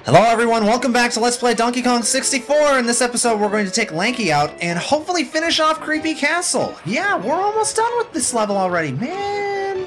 Hello everyone, welcome back to Let's Play Donkey Kong 64. In this episode we're going to take Lanky out and hopefully finish off Creepy Castle. Yeah, we're almost done with this level already, man.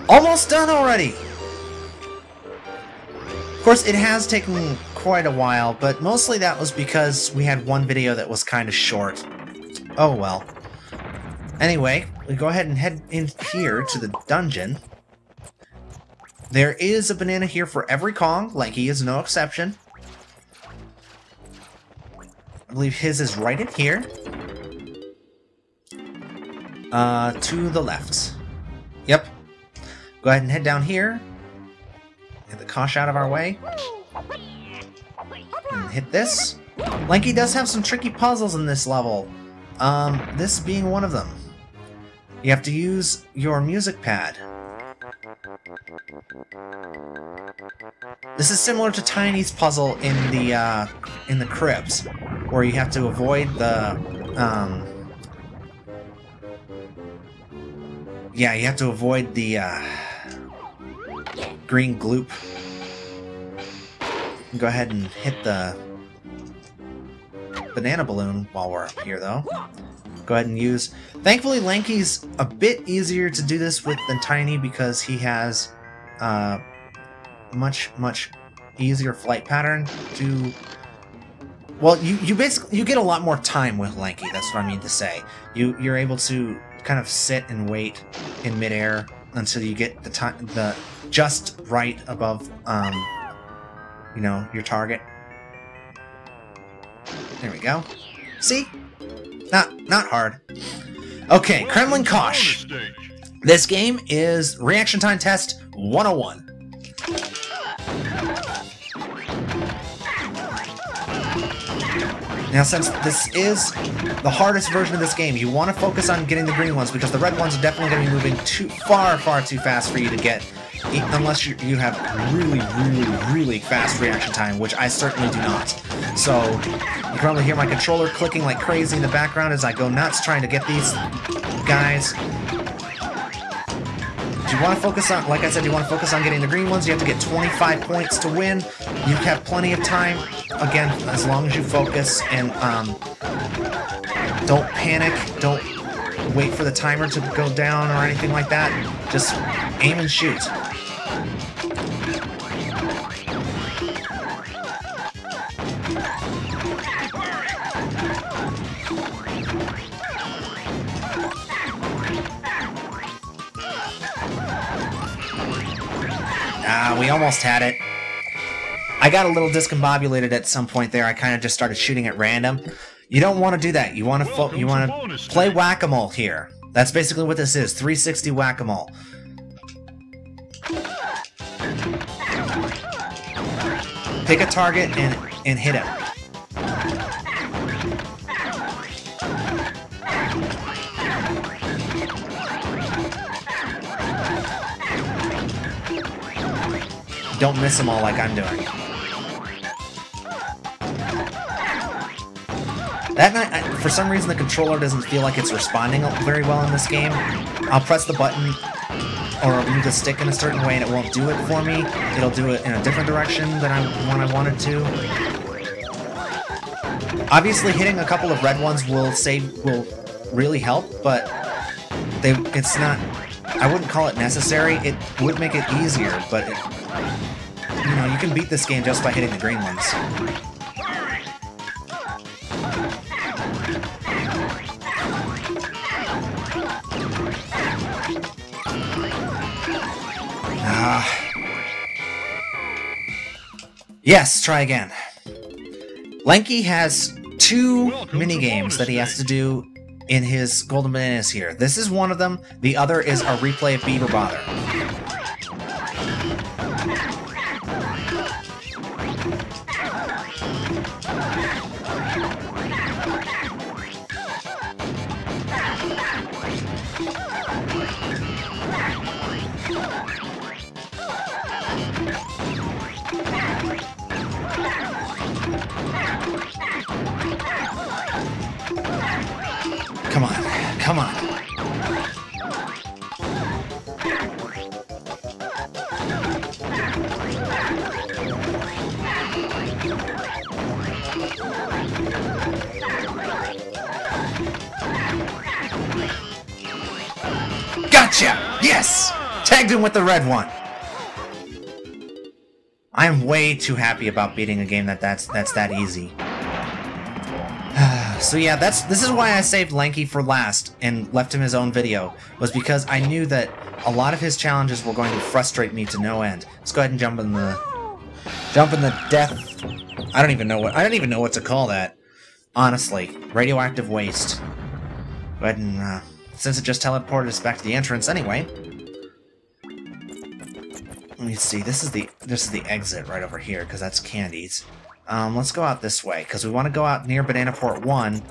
Almost done already. Of course, it has taken quite a while, but mostly that was because we had one video that was kind of short. Oh well. Anyway, we go ahead and head in here to the dungeon. There is a banana here for every Kong. Lanky is no exception. I believe his is right in here. To the left. Yep. Go ahead and head down here. Get the Kosh out of our way. And hit this. Lanky does have some tricky puzzles in this level. This being one of them. You have to use your music pad. This is similar to Tiny's puzzle in the cribs, where you have to avoid the yeah, you have to avoid the green gloop. Go ahead and hit the banana balloon while we're up here, though. Go ahead and use... Thankfully, Lanky's a bit easier to do this with than Tiny because he has much easier flight pattern to... Well, you basically you get a lot more time with Lanky. That's what I mean to say. You're able to kind of sit and wait in midair until you get the time just right above you know, your target. There we go. See? Not hard. Okay, Kremlin Kosh. This game is Reaction Time Test 101. Now, since this is the hardest version of this game, you want to focus on getting the green ones because the red ones are definitely going to be moving far too fast for you to get, unless you have really fast reaction time, which I certainly do not. So you can only hear my controller clicking like crazy in the background as I go nuts trying to get these guys. Do you want to focus on, like I said, you want to focus on getting the green ones. You have to get 25 points to win. You have plenty of time, again, as long as you focus and don't panic. Don't wait for the timer to go down or anything like that. Just aim and shoot. We almost had it. I got a little discombobulated at some point there. I kind of just started shooting at random. You don't want to do that. You want to play whack-a-mole here. That's basically what this is. 360 whack-a-mole. Pick a target and hit him. Don't miss them all like I'm doing. That night, for some reason, the controller doesn't feel like it's responding very well in this game. I'll press the button or move the stick in a certain way and it won't do it for me. It'll do it in a different direction than I wanted to. Obviously, hitting a couple of red ones will really help, but it's not... I wouldn't call it necessary. It would make it easier, but you know, you can beat this game just by hitting the green ones. Yes, try again. Lanky has two mini-games that he has to do in his Golden Bananas here. This is one of them. The other is a replay of Beaver Bother. Come on, come on. Yes! Tagged him with the red one! I am way too happy about beating a game that's that easy. So yeah, this is why I saved Lanky for last and left him his own video, was because I knew that a lot of his challenges were going to frustrate me to no end. Let's go ahead and jump in the death. I don't even know what to call that. Honestly, radioactive waste. Go ahead and since it just teleported us back to the entrance anyway. Let me see. This is the exit right over here because that's candies. Let's go out this way, because we want to go out near Banana Port 1,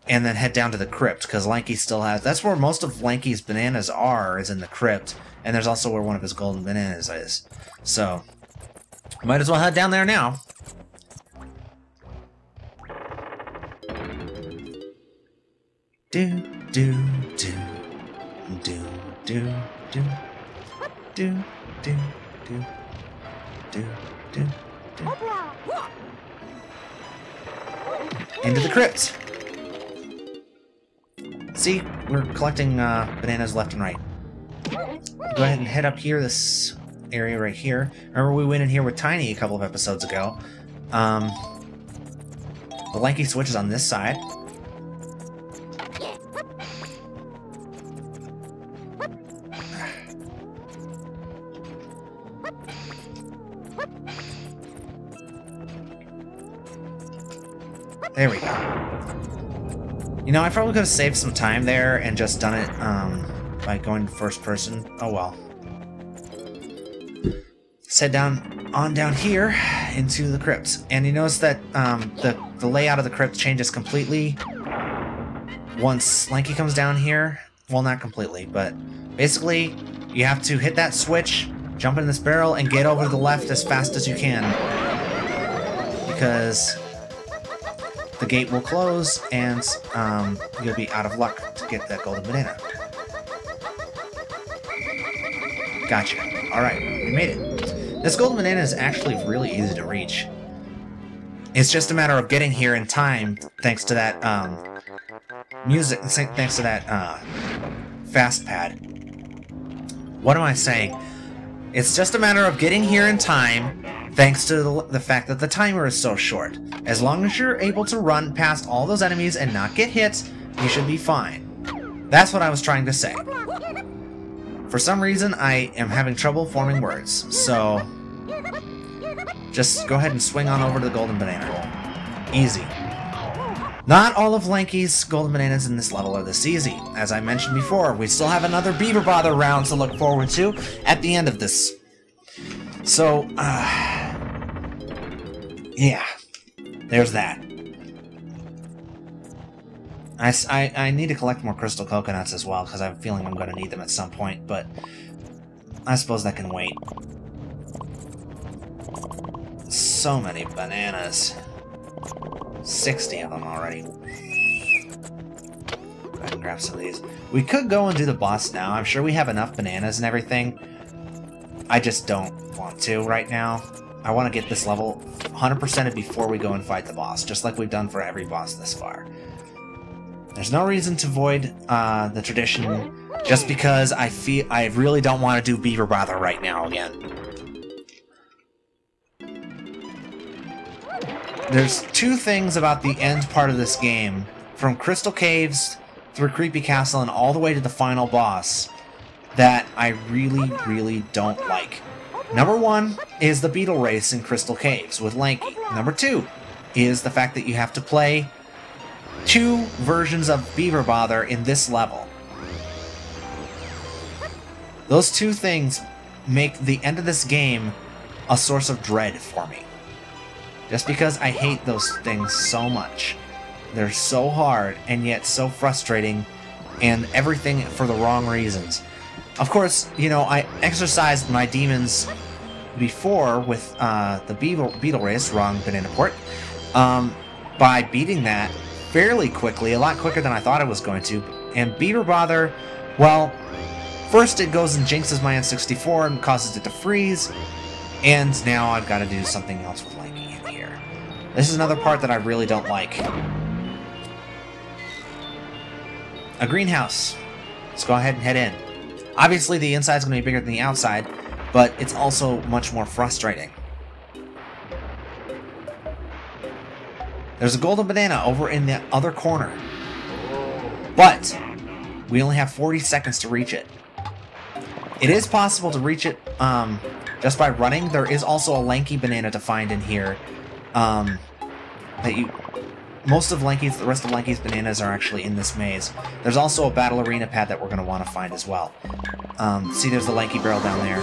and then head down to the crypt, because Lanky still has... That's where most of Lanky's bananas are, is in the crypt, and there's also where one of his golden bananas is. So, might as well head down there now. Do, do, do, do, do, do, do, do, do, do, do, do. Into the crypt. See, we're collecting bananas left and right. Go ahead and head up here, this area right here. Remember we went in here with Tiny a couple of episodes ago. The Lanky switch is on this side. There we go. You know, I probably could have saved some time there and just done it by going first person. Oh well. Let's head on down here into the crypt. And you notice that the layout of the crypt changes completely once Lanky comes down here. Well, not completely, but basically you have to hit that switch, jump in this barrel, and get over to the left as fast as you can. Because the gate will close, and you'll be out of luck to get that golden banana. Gotcha. Alright, we made it. This golden banana is actually really easy to reach. It's just a matter of getting here in time, thanks to that, thanks to that, fast pad. What am I saying? It's just a matter of getting here in time, thanks to the fact that the timer is so short. As long as you're able to run past all those enemies and not get hit, you should be fine. That's what I was trying to say. For some reason, I am having trouble forming words, so just go ahead and swing on over to the golden banana. Easy. Not all of Lanky's golden bananas in this level are this easy. As I mentioned before, we still have another Beaver Bother round to look forward to at the end of this. So, yeah, there's that. I need to collect more crystal coconuts as well, because I have a feeling I'm going to need them at some point, but I suppose that can wait. So many bananas. 60 of them already. Go ahead and grab some of these. We could go and do the boss now. I'm sure we have enough bananas and everything. I just don't want to right now. I want to get this level 100%ed before we go and fight the boss, just like we've done for every boss this far. There's no reason to void the tradition just because I really don't want to do Beaver Bother right now again. There's two things about the end part of this game, from Crystal Caves through Creepy Castle and all the way to the final boss, that I really, really don't like. Number one is the beetle race in Crystal Caves with Lanky. Number two is the fact that you have to play two versions of Beaver Bother in this level. Those two things make the end of this game a source of dread for me. Just because I hate those things so much. They're so hard and yet so frustrating, and everything for the wrong reasons. Of course, you know, I exercised my demons before with the beetle race, wrong banana port, by beating that fairly quickly, a lot quicker than I thought it was going to. And Beaver Bother, well, first it goes and jinxes my N64 and causes it to freeze, and now I've got to do something else with Lanky in here. This is another part that I really don't like. A greenhouse. Let's go ahead and head in. Obviously, the inside's going to be bigger than the outside, but it's also much more frustrating. There's a golden banana over in the other corner, but we only have 40 seconds to reach it. It is possible to reach it just by running. There is also a Lanky banana to find in here. Most of the rest of Lanky's bananas are actually in this maze. There's also a battle arena pad that we're going to want to find as well. See, there's the Lanky barrel down there.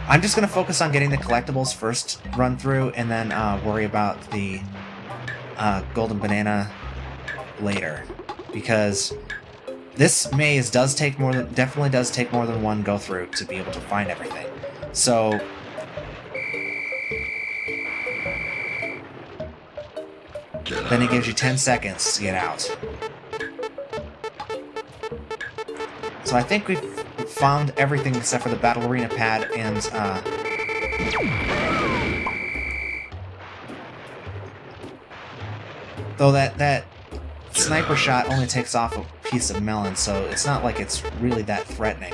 I'm just going to focus on getting the collectibles first run through, and then worry about the golden banana later. Because this maze definitely does take more than one go through to be able to find everything. So then it gives you 10 seconds to get out. So I think we've found everything except for the battle arena pad and though that sniper shot only takes off a piece of melon, so it's not like it's really that threatening.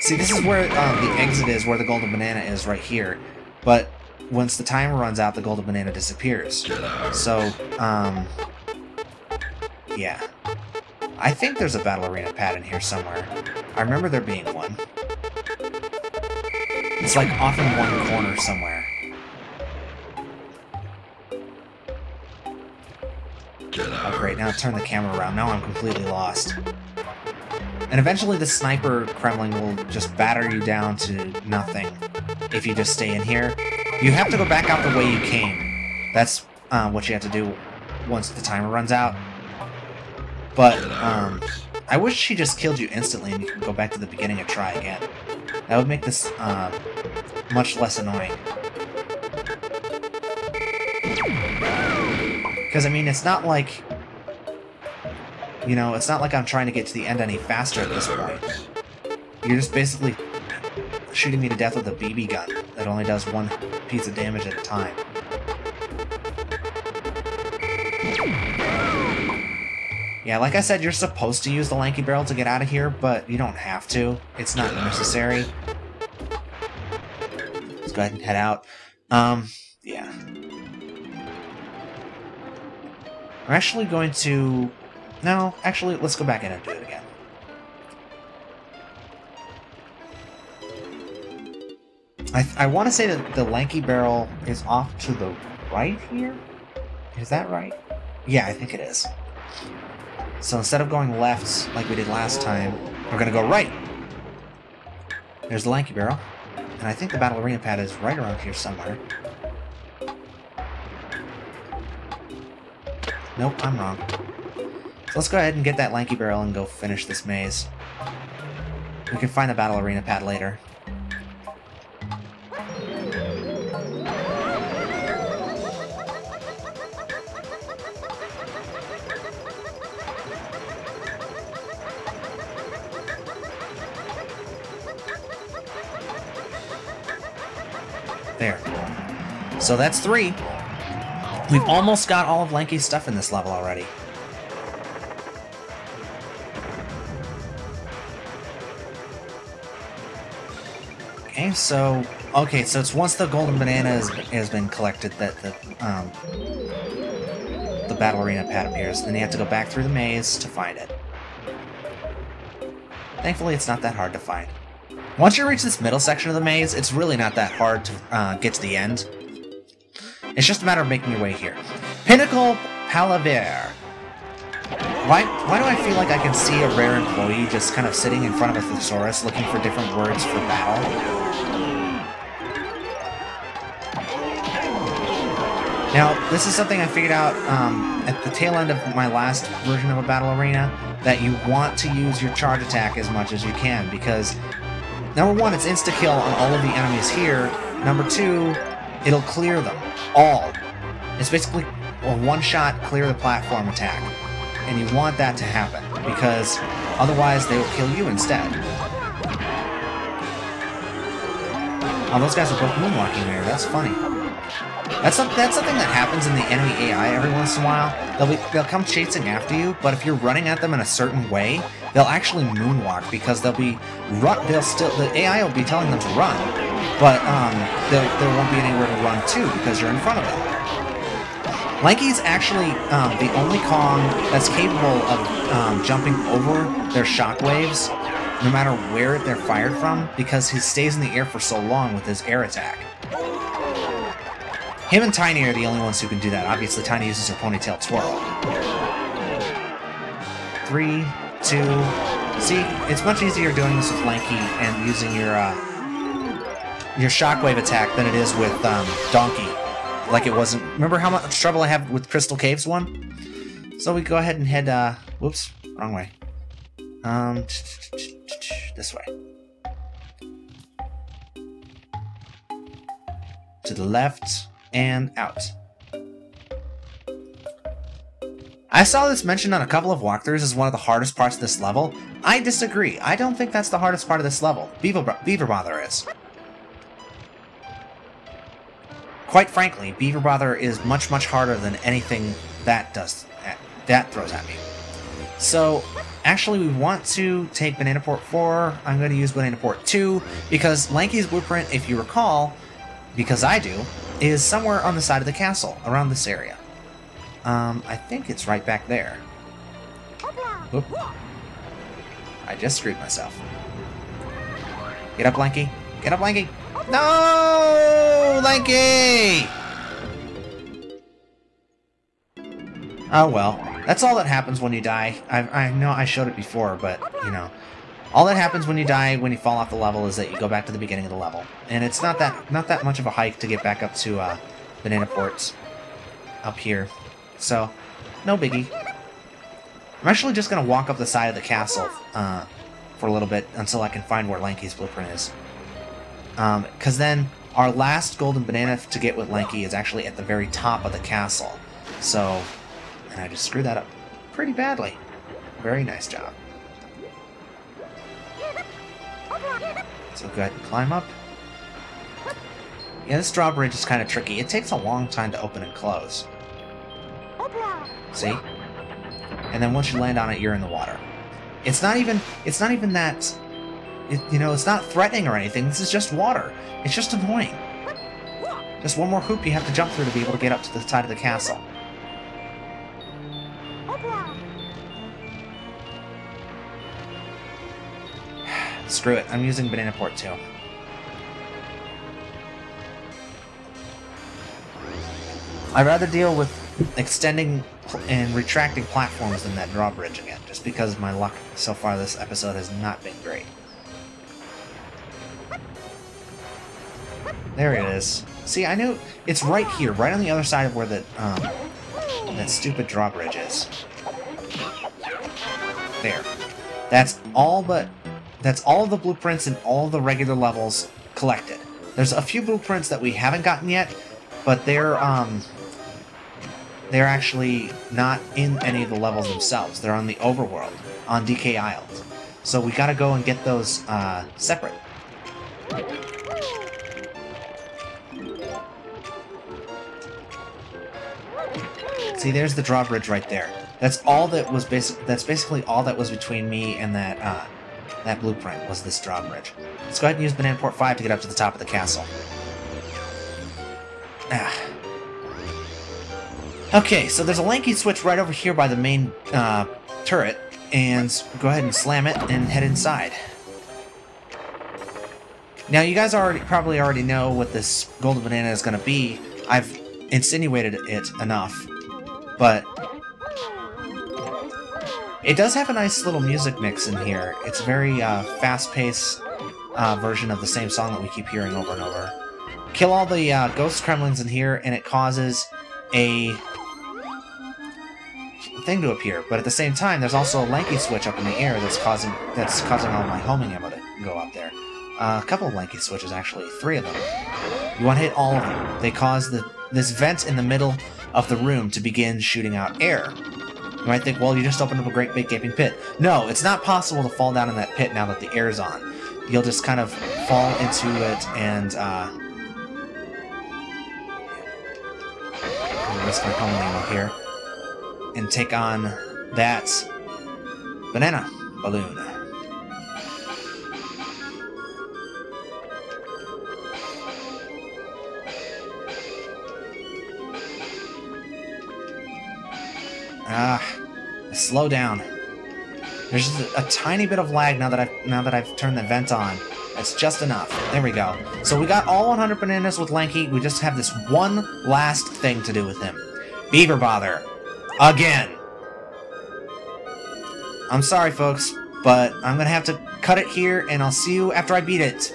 See, this is where the exit is, where the golden banana is, right here. But once the timer runs out, the golden banana disappears. So, yeah. I think there's a battle arena pad in here somewhere. I remember there being one. It's like off in one corner somewhere. Oh great, now turn the camera around. Now I'm completely lost. And eventually the sniper Kremling will just batter you down to nothing if you just stay in here. You have to go back out the way you came. That's what you have to do once the timer runs out. But I wish she just killed you instantly and you could go back to the beginning and try again. That would make this much less annoying. Because, I mean, it's not like... You know, it's not like I'm trying to get to the end any faster at this point. You're just basically shooting me to death with a BB gun that only does one piece of damage at a time. Yeah, like I said, you're supposed to use the Lanky barrel to get out of here, but you don't have to. It's not necessary. Let's go ahead and head out. Yeah. We're actually going to... No, actually, let's go back in and do it again. I want to say that the Lanky barrel is off to the right here? Is that right? Yeah, I think it is. So instead of going left like we did last time, we're going to go right. There's the Lanky barrel. And I think the battle arena pad is right around here somewhere. Nope, I'm wrong. So let's go ahead and get that Lanky barrel and go finish this maze. We can find the battle arena pad later. There. So that's 3. We've almost got all of Lanky's stuff in this level already. Okay, so it's once the golden banana has been collected that the battle arena pad appears. Then you have to go back through the maze to find it. Thankfully, it's not that hard to find. Once you reach this middle section of the maze, it's really not that hard to get to the end. It's just a matter of making your way here. Pinnacle Palaver. Why do I feel like I can see a rare employee just kind of sitting in front of a thesaurus looking for different words for battle? Now, this is something I figured out at the tail end of my last version of a battle arena, that you want to use your charge attack as much as you can, because number 1, it's insta-kill on all of the enemies here. Number 2, it'll clear them all. It's basically a one-shot clear the platform attack. And you want that to happen, because otherwise they will kill you instead. Oh, those guys are both moonwalking there. That's funny. That's something that happens in the enemy AI every once in a while. They'll come chasing after you, but if you're running at them in a certain way, they'll actually moonwalk because the AI will be telling them to run, but there won't be anywhere to run to because you're in front of them. Lanky's actually the only Kong that's capable of jumping over their shockwaves, no matter where they're fired from, because he stays in the air for so long with his air attack. Him and Tiny are the only ones who can do that. Obviously, Tiny uses her ponytail twirl. 3, 2... See, it's much easier doing this with Lanky and using your shockwave attack than it is with Donkey. Like it wasn't... Remember how much trouble I have with Crystal Caves one? So we go ahead and head... whoops, wrong way. This way. To the left... and out. I saw this mentioned on a couple of walkthroughs as one of the hardest parts of this level. I disagree. I don't think that's the hardest part of this level. Beaver Bother is. Quite frankly, Beaver Bother is much, much harder than anything that throws at me. So, actually we want to take Banana Port 4. I'm going to use Banana Port 2 because Lanky's blueprint, if you recall, because I do, is somewhere on the side of the castle, around this area. I think it's right back there. Oop. I just screwed myself. Get up, Lanky. Get up, Lanky. No! Lanky! Oh, well. That's all that happens when you die. I know I showed it before, but, you know. All that happens when you die, when you fall off the level, is that you go back to the beginning of the level. And it's not that much of a hike to get back up to Banana Ports up here. So, no biggie. I'm actually just going to walk up the side of the castle for a little bit until I can find where Lanky's blueprint is. Because then our last golden banana to get with Lanky is actually at the very top of the castle. So, and I just screwed that up pretty badly. Very nice job. So go ahead and climb up. Yeah, this drawbridge is kind of tricky. It takes a long time to open and close. See? And then once you land on it, you're in the water. It's not even that... you know, it's not threatening or anything. This is just water. It's just annoying. Just one more hoop you have to jump through to be able to get up to the side of the castle. Screw it, I'm using Banana Port 2. I'd rather deal with extending and retracting platforms than that drawbridge again, just because my luck so far this episode has not been great. There it is. See, I knew it's right here, right on the other side of where that stupid drawbridge is. There. That's all of the blueprints in all the regular levels collected. There's a few blueprints that we haven't gotten yet, but they're actually not in any of the levels themselves. They're on the overworld, on DK Isles. So we gotta go and get those separate. See, there's the drawbridge right there. That's all that was that's basically all that was between me and that blueprint was this drawbridge. Let's go ahead and use Banana Port 5 to get up to the top of the castle. Okay, so there's a Lanky switch right over here by the main turret, and go ahead and slam it and head inside. Now, you guys probably already know what this golden banana is going to be. I've insinuated it enough, but it does have a nice little music mix in here. It's a very fast-paced version of the same song that we keep hearing over and over. Kill all the ghost kremlins in here, and it causes a thing to appear. But at the same time, there's also a Lanky switch up in the air that's causing all my homing ammo to go up there. A couple of Lanky switches, actually, 3 of them. You want to hit all of them. They cause this vent in the middle of the room to begin shooting out air. You might think, well, you just opened up a great big gaping pit. No, it's not possible to fall down in that pit now that the air's on. You'll just kind of fall into it and just gonna pummeling up here and take on that banana balloon. Slow down. There's just a tiny bit of lag now that I've turned the vent on. That's just enough. There we go. So we got all 100 bananas with Lanky. We just have this one last thing to do with him. Beaver Bother. Again. I'm sorry, folks, but I'm gonna have to cut it here, and I'll see you after I beat it.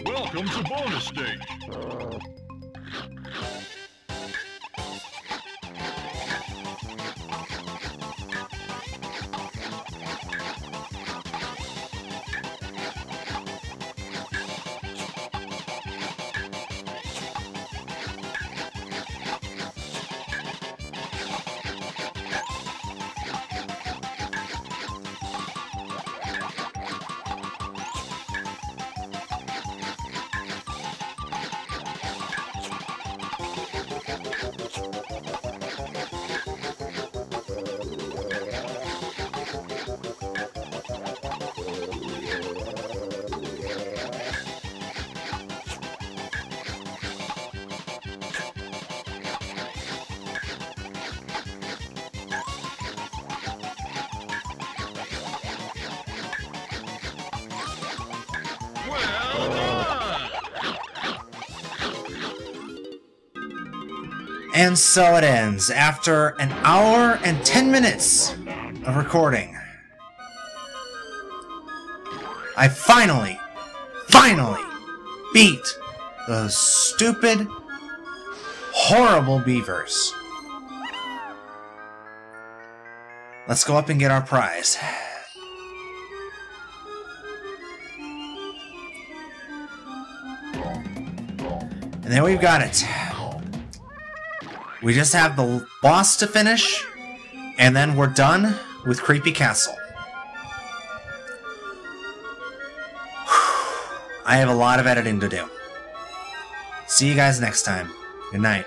Welcome to bonus stage. And so it ends, after an hour and 10 minutes of recording. I finally beat those stupid, horrible beavers. Let's go up and get our prize. And there we've got it. We just have the boss to finish, and then we're done with Creepy Castle. I have a lot of editing to do. See you guys next time. Good night.